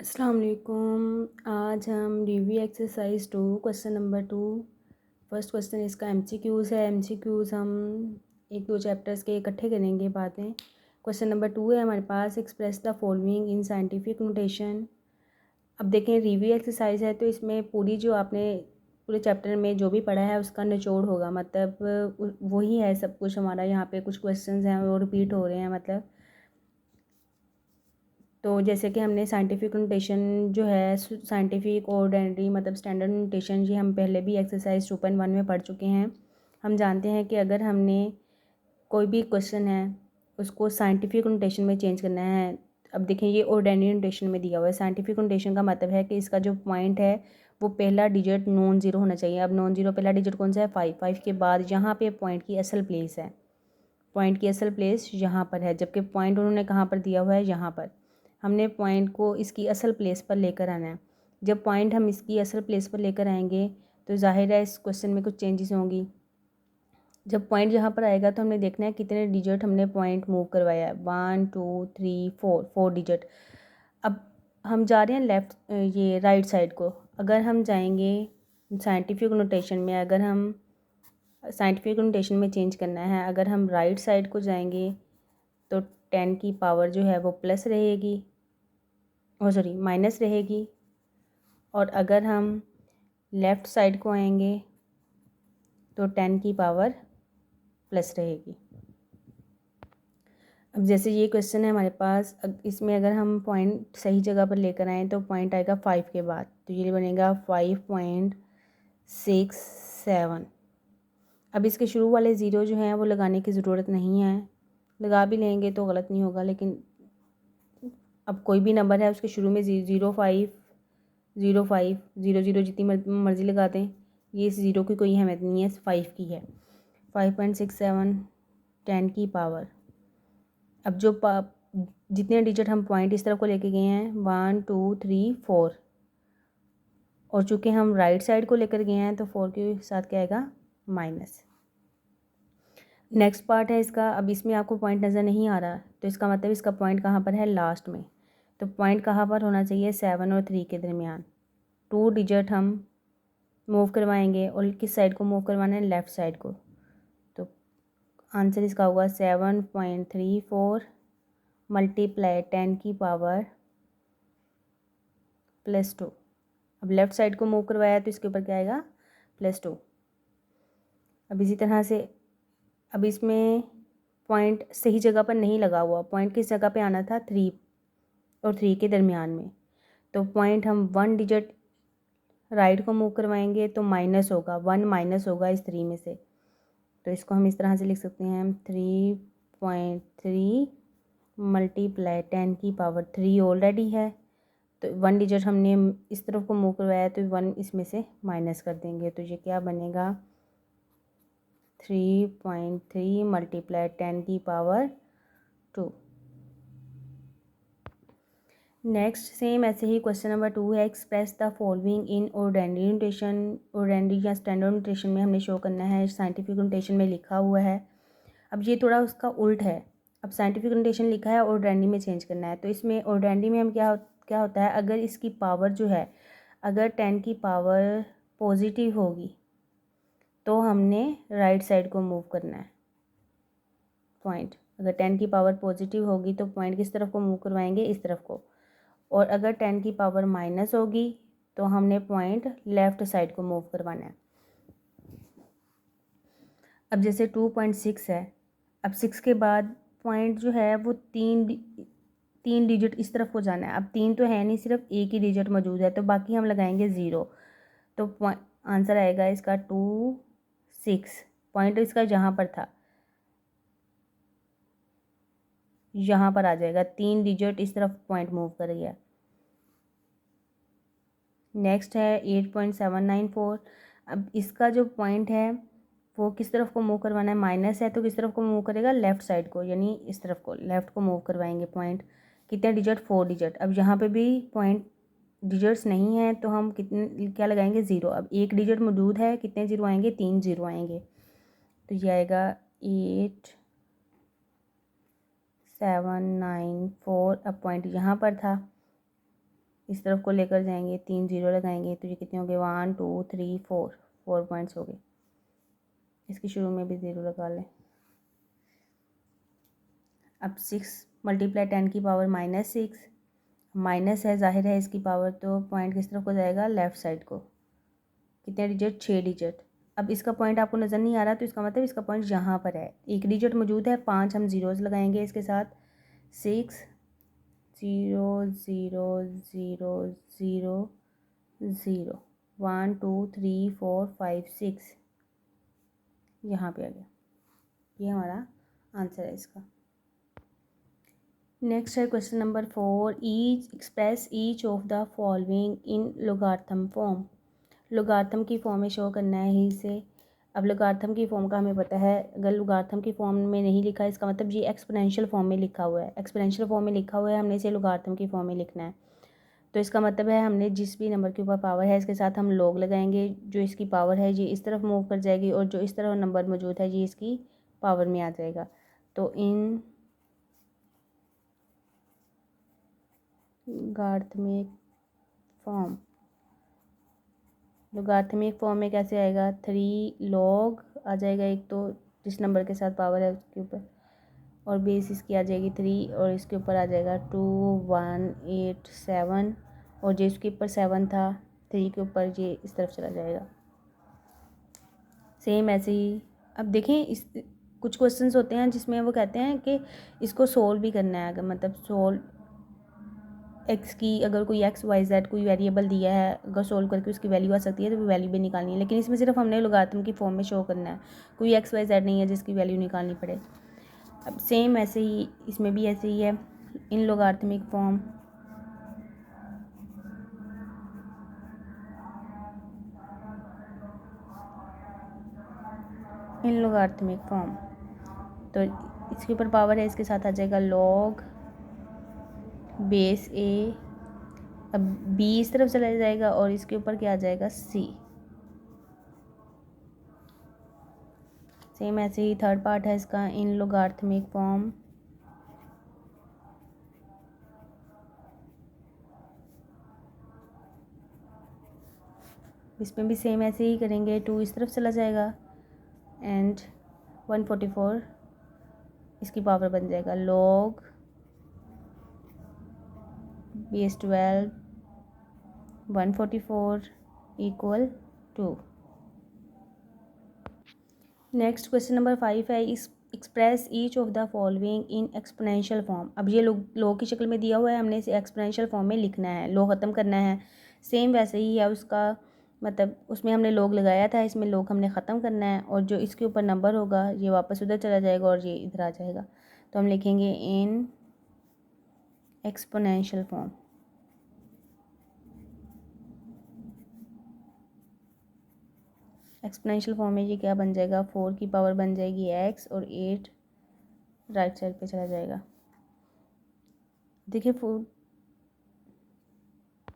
अस्सलाम वालेकुम। आज हम review exercise 2 question number 2। First question इसका एमसीक्यूज़ है। एमसीक्यूज़ हम एक दो चैप्टर्स के इकट्ठे करेंगे बाद में। क्वेश्चन नंबर 2 है हमारे पास, express the following in scientific notation. अब देखें रिव्यू एक्सरसाइज है तो इसमें पूरी जो आपने पूरे चैप्टर में जो भी पढ़ा है उसका निचोड़ होगा, मतलब वही है सब कुछ हमारा। यहाँ पे कुछ क्वेश्चंस हैं वो रिपीट हो रहे हैं मतलब। तो जैसे कि हमने साइंटिफिक नोटेशन जो है, साइंटिफिक ऑर्डिनरी मतलब स्टैंडर्ड नोटेशन, ये हम पहले भी एक्सरसाइज 2.1 में पढ़ चुके हैं। हम जानते हैं कि अगर हमने कोई भी क्वेश्चन है उसको साइंटिफिक नोटेशन में चेंज करना है। अब देखें ये ऑर्डिनरी नोटेशन में दिया हुआ है। साइंटिफिक नोटेशन का मतलब है कि इसका जो पॉइंट है वो पहला डिजिट नॉन ज़ीरो होना चाहिए। अब नॉन ज़ीरो पहला डिजिट कौन सा है? 5 के बाद यहाँ पे पॉइंट की असल प्लेस है। पॉइंट की असल प्लेस यहाँ पर है, जबकि पॉइंट उन्होंने कहाँ पर दिया हुआ है? यहाँ पर। हमने पॉइंट को इसकी असल प्लेस पर लेकर आना है। जब पॉइंट हम इसकी असल प्लेस पर लेकर आएंगे तो जाहिर है इस क्वेश्चन में कुछ चेंजेस होंगी। जब पॉइंट यहाँ पर आएगा तो हमने देखना है कितने डिजिट हमने पॉइंट मूव करवाया है। 1 2 3 4, 4 डिजिट। अब हम जा रहे हैं लेफ़्ट, ये राइट साइड को। अगर हम जाएंगे साइंटिफिक नोटेशन में, अगर हम साइंटिफिक नोटेशन में चेंज करना है, अगर हम राइट साइड को जाएंगे तो 10 की पावर जो है वो प्लस रहेगी, और सॉरी माइनस रहेगी। और अगर हम लेफ़्ट साइड को आएंगे तो 10 की पावर प्लस रहेगी। अब जैसे ये क्वेश्चन है हमारे पास, इसमें अगर हम पॉइंट सही जगह पर लेकर आएँ तो पॉइंट आएगा 5 के बाद, तो ये बनेगा 5.67। अब इसके शुरू वाले ज़ीरो जो हैं वो लगाने की ज़रूरत नहीं है, लगा भी लेंगे तो गलत नहीं होगा। लेकिन अब कोई भी नंबर है उसके शुरू में 0.5 0.5 0.0 जितनी मर्ज़ी लगा दें, ये इस ज़ीरो की कोई अहमियत नहीं है, 5 की है। 5.67 10 की पावर। अब जो जितने डिजिट हम पॉइंट इस तरफ को लेके गए हैं 1 2 3 4, और चूँकि हम राइट साइड को लेकर गए हैं तो 4 के साथ क्या आएगा? माइनस। नेक्स्ट पार्ट है इसका। अब इसमें आपको पॉइंट नज़र नहीं आ रहा तो इसका मतलब इसका पॉइंट कहाँ पर है? लास्ट में। तो पॉइंट कहाँ पर होना चाहिए? 7 और 3 के दरमियान। 2 डिजिट हम मूव करवाएंगे, और किस साइड को मूव करवाना है? लेफ़्ट साइड को। तो आंसर इसका होगा 7.34 मल्टीप्लाई 10 की पावर +2। अब लेफ़्ट साइड को मूव करवाया तो इसके ऊपर क्या आएगा? +2। अब इसी तरह से अब इसमें पॉइंट सही जगह पर नहीं लगा हुआ। पॉइंट किस जगह पे आना था? 3 और 3 के दरमियान में। तो पॉइंट हम 1 डिजिट राइट को मूव करवाएंगे तो माइनस होगा, 1 माइनस होगा इस 3 में से। तो इसको हम इस तरह से लिख सकते हैं 3.3 मल्टीप्लाई 10 की पावर 3 ऑलरेडी है, तो 1 डिजिट हमने इस तरफ को मूव करवाया तो 1 इसमें से माइनस कर देंगे, तो ये क्या बनेगा? 3.3 मल्टीप्लाई 10 की पावर 2। नेक्स्ट सेम ऐसे ही क्वेश्चन नंबर 2 है, express the following in ordinary notation. Ordinary या स्टैंडर्ड नोटेशन में हमने शो करना है, साइंटिफिक नोटेशन में लिखा हुआ है। अब ये थोड़ा उसका उल्ट है। अब साइंटिफिक नोटेशन लिखा है, ऑर्डिनरी में चेंज करना है। तो इसमें ऑर्डिनरी में हम क्या होता है, अगर इसकी पावर जो है, अगर 10 की पावर पॉजिटिव होगी तो हमने राइट साइड को मूव करना है। पॉइंट अगर 10 की पावर पॉजिटिव होगी तो पॉइंट किस तरफ को मूव करवाएंगे? इस तरफ को। और अगर 10 की पावर माइनस होगी तो हमने पॉइंट लेफ़्ट साइड को मूव करवाना है। अब जैसे 2.6 है, अब 6 के बाद पॉइंट जो है वो तीन डिजिट इस तरफ को जाना है। अब 3 तो है नहीं, सिर्फ एक ही डिजिट मौजूद है, तो बाकी हम लगाएंगे 0। तो आंसर आएगा इसका 2.6। पॉइंट इसका जहाँ पर था यहाँ पर आ जाएगा, 3 डिजिट इस तरफ पॉइंट मूव कर गया। नेक्स्ट है 8.794। अब इसका जो पॉइंट है वो किस तरफ को मूव करवाना है? माइनस है तो किस तरफ को मूव करेगा? लेफ़्ट साइड को, यानी इस तरफ को, लेफ़्ट को मूव करवाएंगे पॉइंट। कितने डिजिट? 4 डिजिट। अब यहाँ पे भी पॉइंट डिजिट्स नहीं है तो हम कितने क्या लगाएंगे? 0। अब एक डिजिट मौजूद है, कितने ज़ीरो आएंगे? 3 ज़ीरो आएंगे, तो ये आएगा 8.794। अब पॉइंट यहाँ पर था इस तरफ को लेकर जाएंगे, 3 ज़ीरो लगाएंगे तो ये कितने हो गए, 1 2 3 4, 4 पॉइंट्स हो गए। इसकी शुरू में भी 0 लगा लें। अब 6 मल्टीप्लाई 10 की पावर -6, माइनस है ज़ाहिर है इसकी पावर, तो पॉइंट किस तरफ को जाएगा, लेफ़्ट साइड को। कितने डिजिट, 6 डिजिट। अब इसका पॉइंट आपको नज़र नहीं आ रहा तो इसका मतलब इसका पॉइंट यहाँ पर है, एक डिजिट मौजूद है, 5 हम ज़ीरोज़ लगाएंगे इसके साथ, 6 0 0 0 0 0 1 2 3 4 5 6 यहाँ पे आ गया। ये हमारा आंसर है इसका। नेक्स्ट है question number 4, each express each of the following in logarithm form. Logarithm की फॉर्म में शो करना है ही से। अब लोगार्थम की फॉर्म का हमें पता है, अगर लोगार्थम की फॉर्म में नहीं लिखा है इसका मतलब ये एक्सपोनेंशियल फॉर्म में लिखा हुआ है, एक्सपोनेंशियल फॉर्म में लिखा हुआ है, हमने इसे लोगार्थम की फॉर्म में लिखना है। तो इसका मतलब है हमने जिस भी नंबर के ऊपर पावर है इसके साथ हम लॉग लगाएंगे, जो इसकी पावर है ये इस तरफ मूव कर जाएगी और जो इस तरफ नंबर मौजूद है ये इसकी पावर में आ जाएगा। तो इन लोगार्थमिक फॉर्म, लोगार्थमिक फॉर्म में कैसे आएगा, 3 लॉग आ जाएगा एक, तो जिस नंबर के साथ पावर है उसके ऊपर, और बेस इसकी आ जाएगी 3 और इसके ऊपर आ जाएगा 2 1 8 7, और जो इसके ऊपर 7 था 3 के ऊपर ये इस तरफ चला जाएगा। सेम ऐसे ही अब देखें, इस कुछ क्वेश्चंस होते हैं जिसमें वो कहते हैं कि इसको सोल्व भी करना है, अगर मतलब सोल्व एक्स की अगर कोई एक्स वाई जेड कोई वेरिएबल दिया है, अगर सोल्व करके उसकी वैल्यू आ सकती है तो वो वैल्यू भी निकालनी है, लेकिन इसमें सिर्फ हमने लोगारिथम की फॉर्म में शो करना है, कोई एक्स वाई जेड नहीं है जिसकी वैल्यू निकालनी पड़े। अब सेम ऐसे ही इसमें भी ऐसे ही है, in logarithmic form, in logarithmic form, तो इसके ऊपर पावर है, इसके साथ आ जाएगा लॉग बेस ए, अब बी इस तरफ चला जाएगा और इसके ऊपर क्या आ जाएगा, सी। सेम ऐसे ही थर्ड पार्ट है इसका, इन लोगारिथमिक फॉर्म, इसमें भी सेम ऐसे ही करेंगे, 2 इस तरफ चला जाएगा एंड 144 इसकी पावर बन जाएगा, log base 12 144 equal 2। Next question number 5 है, इस express each of the following in exponential form. अब ये लो की शक्ल में दिया हुआ है, हमने इसे एक्सपोनेंशियल फॉर्म में लिखना है, लो ख़त्म करना है। सेम वैसे ही है उसका मतलब, उसमें हमने लॉग लगाया था, इसमें लॉग हमने ख़त्म करना है, और जो इसके ऊपर नंबर होगा ये वापस उधर चला जाएगा और ये इधर आ जाएगा। तो हम लिखेंगे in exponential form. Exponential form में ये क्या बन जाएगा, 4 की पावर बन जाएगी x और 8 राइट साइड पे चला जाएगा। देखिए